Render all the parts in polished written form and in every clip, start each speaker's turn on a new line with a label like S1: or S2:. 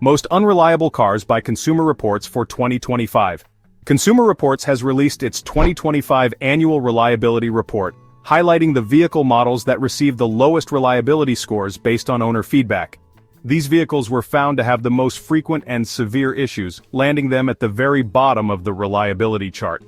S1: Most Unreliable Cars by Consumer Reports for 2025. Consumer Reports has released its 2025 Annual Reliability Report, highlighting the vehicle models that received the lowest reliability scores based on owner feedback. These vehicles were found to have the most frequent and severe issues, landing them at the very bottom of the reliability chart.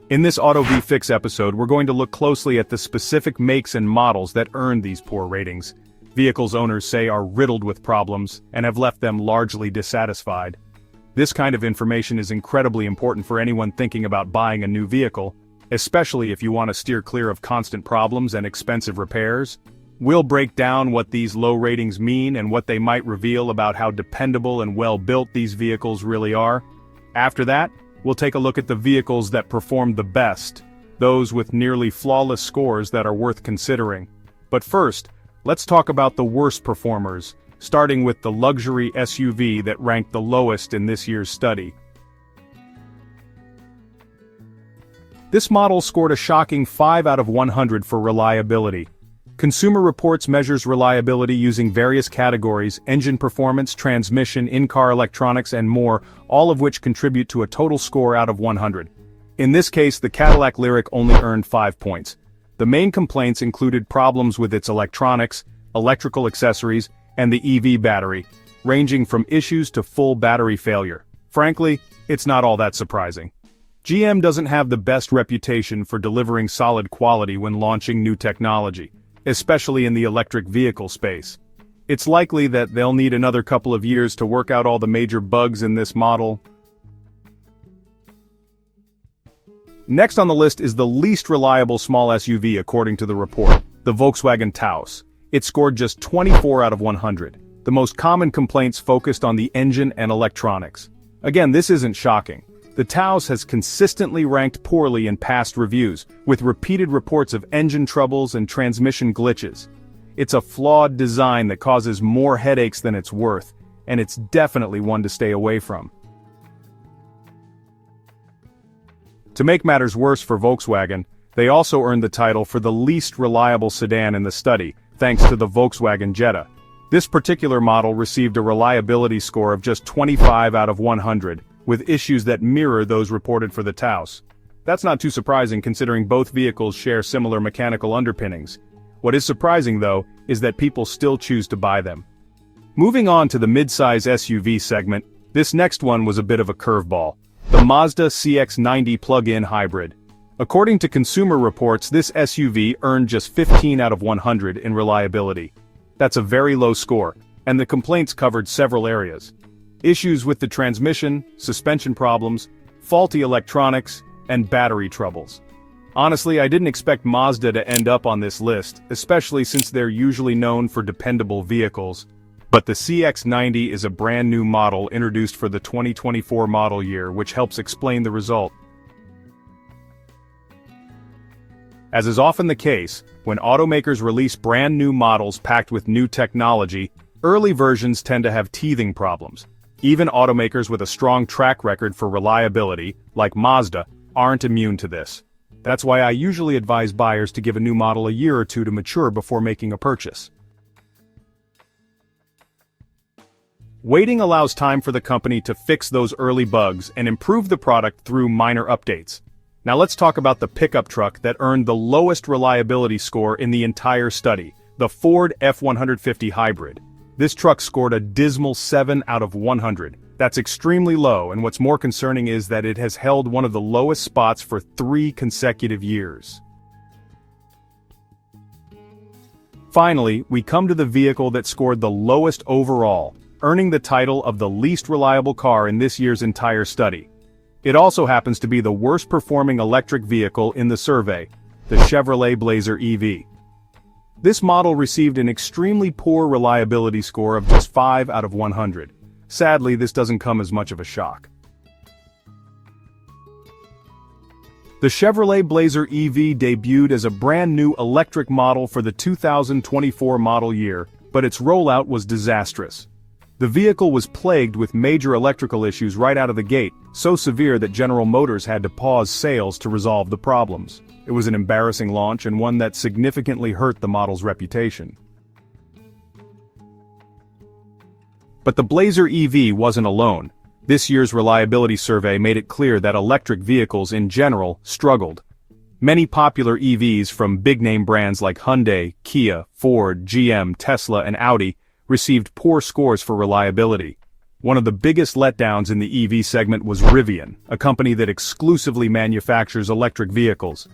S1: In this Auto V-Fix episode, we're going to look closely at the specific makes and models that earned these poor ratings. Vehicles owners say are riddled with problems and have left them largely dissatisfied. This kind of information is incredibly important for anyone thinking about buying a new vehicle, especially if you want to steer clear of constant problems and expensive repairs. We'll break down what these low ratings mean and what they might reveal about how dependable and well-built these vehicles really are. After that, we'll take a look at the vehicles that performed the best, those with nearly flawless scores that are worth considering. But first, let's talk about the worst performers, starting with the luxury SUV that ranked the lowest in this year's study. This model scored a shocking 5 out of 100 for reliability. Consumer Reports measures reliability using various categories: engine performance, transmission, in-car electronics, and more, all of which contribute to a total score out of 100. In this case, the Cadillac Lyriq only earned 5 points. The main complaints included problems with its electronics, electrical accessories, and the EV battery, ranging from issues to full battery failure. Frankly, it's not all that surprising. GM doesn't have the best reputation for delivering solid quality when launching new technology, especially in the electric vehicle space. It's likely that they'll need another couple of years to work out all the major bugs in this model. Next on the list is the least reliable small SUV according to the report, the Volkswagen Taos. It scored just 24 out of 100. The most common complaints focused on the engine and electronics. Again, this isn't shocking. The Taos has consistently ranked poorly in past reviews, with repeated reports of engine troubles and transmission glitches. It's a flawed design that causes more headaches than it's worth, and it's definitely one to stay away from. To make matters worse for Volkswagen, they also earned the title for the least reliable sedan in the study, thanks to the Volkswagen Jetta. This particular model received a reliability score of just 25 out of 100, with issues that mirror those reported for the Taos. That's not too surprising considering both vehicles share similar mechanical underpinnings. What is surprising though, is that people still choose to buy them. Moving on to the mid-size SUV segment, this next one was a bit of a curveball. The Mazda CX-90 plug-in hybrid. According to Consumer Reports, this SUV earned just 15 out of 100 in reliability. That's a very low score, and the complaints covered several areas. Issues with the transmission, suspension problems, faulty electronics, and battery troubles. Honestly, I didn't expect Mazda to end up on this list, especially since they're usually known for dependable vehicles. But the CX-90 is a brand new model introduced for the 2024 model year, which helps explain the result. As is often the case, when automakers release brand new models packed with new technology, early versions tend to have teething problems. Even automakers with a strong track record for reliability, like Mazda, aren't immune to this. That's why I usually advise buyers to give a new model a year or two to mature before making a purchase. Waiting allows time for the company to fix those early bugs and improve the product through minor updates. Now let's talk about the pickup truck that earned the lowest reliability score in the entire study, the Ford F-150 Hybrid. This truck scored a dismal 7 out of 100. That's extremely low, and what's more concerning is that it has held one of the lowest spots for 3 consecutive years. Finally, we come to the vehicle that scored the lowest overall, earning the title of the least reliable car in this year's entire study. It also happens to be the worst performing electric vehicle in the survey, the Chevrolet Blazer EV. This model received an extremely poor reliability score of just 5 out of 100. Sadly, this doesn't come as much of a shock. The Chevrolet Blazer EV debuted as a brand new electric model for the 2024 model year, but its rollout was disastrous. The vehicle was plagued with major electrical issues right out of the gate, so severe that General Motors had to pause sales to resolve the problems. It was an embarrassing launch and one that significantly hurt the model's reputation. But the Blazer EV wasn't alone. This year's reliability survey made it clear that electric vehicles in general struggled. Many popular EVs from big-name brands like Hyundai, Kia, Ford, GM, Tesla, and Audi received poor scores for reliability. One of the biggest letdowns in the EV segment was Rivian, a company that exclusively manufactures electric vehicles.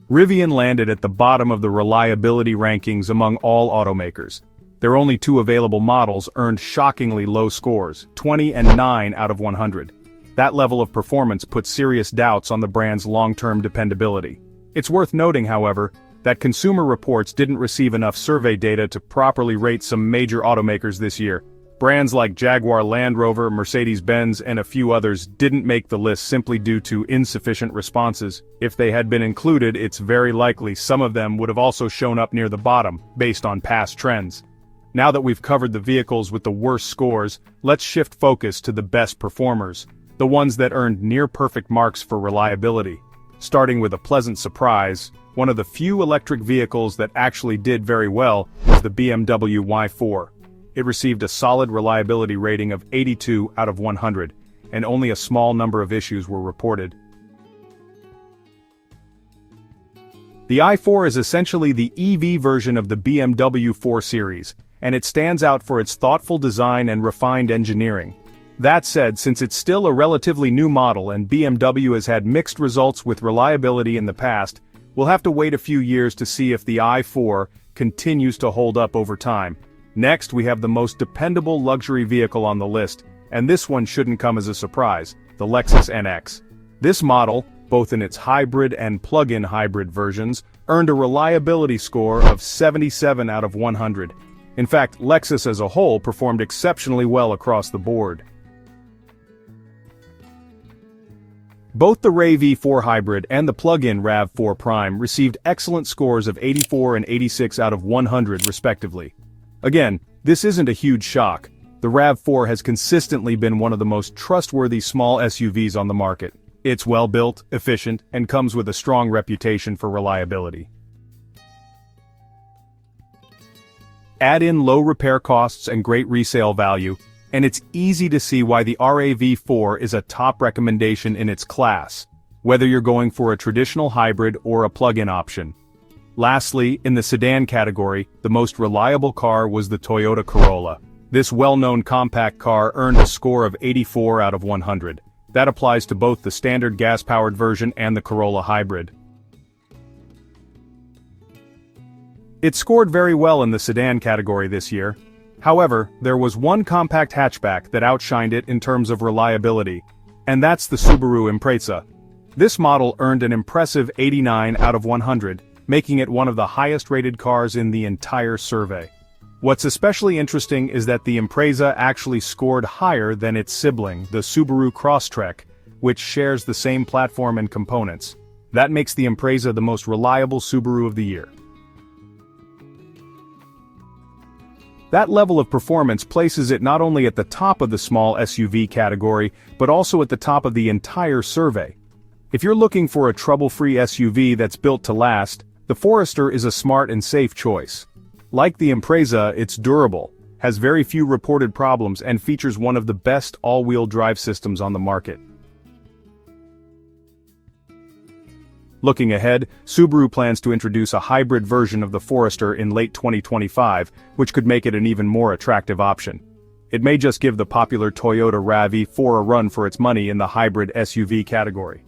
S1: Rivian landed at the bottom of the reliability rankings among all automakers. Their only two available models earned shockingly low scores, 20 and 9 out of 100. That level of performance put serious doubts on the brand's long-term dependability. It's worth noting, however, that Consumer Reports didn't receive enough survey data to properly rate some major automakers this year. Brands like Jaguar Land Rover, Mercedes-Benz, and a few others didn't make the list simply due to insufficient responses. If they had been included, it's very likely some of them would have also shown up near the bottom, based on past trends. Now that we've covered the vehicles with the worst scores, let's shift focus to the best performers, the ones that earned near-perfect marks for reliability. Starting with a pleasant surprise, one of the few electric vehicles that actually did very well was the BMW Y4. It received a solid reliability rating of 82 out of 100, and only a small number of issues were reported. The i4 is essentially the EV version of the BMW 4 Series, and it stands out for its thoughtful design and refined engineering. That said, since it's still a relatively new model and BMW has had mixed results with reliability in the past, we'll have to wait a few years to see if the i4 continues to hold up over time. Next, we have the most dependable luxury vehicle on the list, and this one shouldn't come as a surprise, the Lexus NX. This model, both in its hybrid and plug-in hybrid versions, earned a reliability score of 77 out of 100. In fact, Lexus as a whole performed exceptionally well across the board. Both the Ray V4 Hybrid and the plug-in RAV4 Prime received excellent scores of 84 and 86 out of 100 respectively. Again, this isn't a huge shock. The RAV4 has consistently been one of the most trustworthy small SUVs on the market. It's well-built, efficient, and comes with a strong reputation for reliability. Add in low repair costs and great resale value, and it's easy to see why the RAV4 is a top recommendation in its class, whether you're going for a traditional hybrid or a plug-in option. Lastly, in the sedan category, the most reliable car was the Toyota Corolla. This well-known compact car earned a score of 84 out of 100. That applies to both the standard gas-powered version and the Corolla Hybrid. It scored very well in the sedan category this year. However, there was one compact hatchback that outshined it in terms of reliability, and that's the Subaru Impreza. This model earned an impressive 89 out of 100, making it one of the highest-rated cars in the entire survey. What's especially interesting is that the Impreza actually scored higher than its sibling, the Subaru Crosstrek, which shares the same platform and components. That makes the Impreza the most reliable Subaru of the year. That level of performance places it not only at the top of the small SUV category, but also at the top of the entire survey. If you're looking for a trouble-free SUV that's built to last, the Forester is a smart and safe choice. Like the Impreza, it's durable, has very few reported problems, and features one of the best all-wheel drive systems on the market. Looking ahead, Subaru plans to introduce a hybrid version of the Forester in late 2025, which could make it an even more attractive option. It may just give the popular Toyota RAV4 a run for its money in the hybrid SUV category.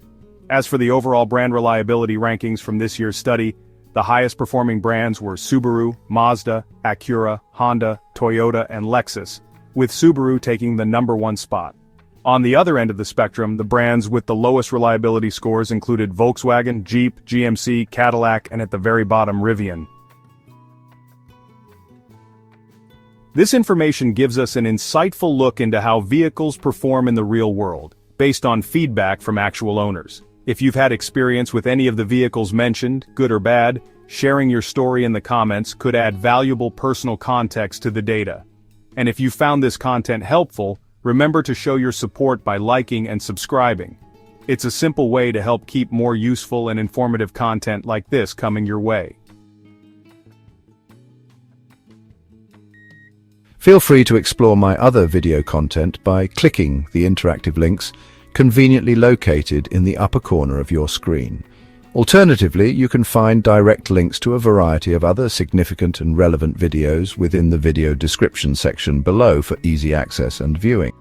S1: As for the overall brand reliability rankings from this year's study, the highest performing brands were Subaru, Mazda, Acura, Honda, Toyota, and Lexus, with Subaru taking the #1 spot. On the other end of the spectrum, the brands with the lowest reliability scores included Volkswagen, Jeep, GMC, Cadillac, and at the very bottom, Rivian. This information gives us an insightful look into how vehicles perform in the real world, based on feedback from actual owners. If you've had experience with any of the vehicles mentioned, good or bad, sharing your story in the comments could add valuable personal context to the data. And if you found this content helpful, remember to show your support by liking and subscribing. It's a simple way to help keep more useful and informative content like this coming your way.
S2: Feel free to explore my other video content by clicking the interactive links conveniently located in the upper corner of your screen. Alternatively, you can find direct links to a variety of other significant and relevant videos within the video description section below for easy access and viewing.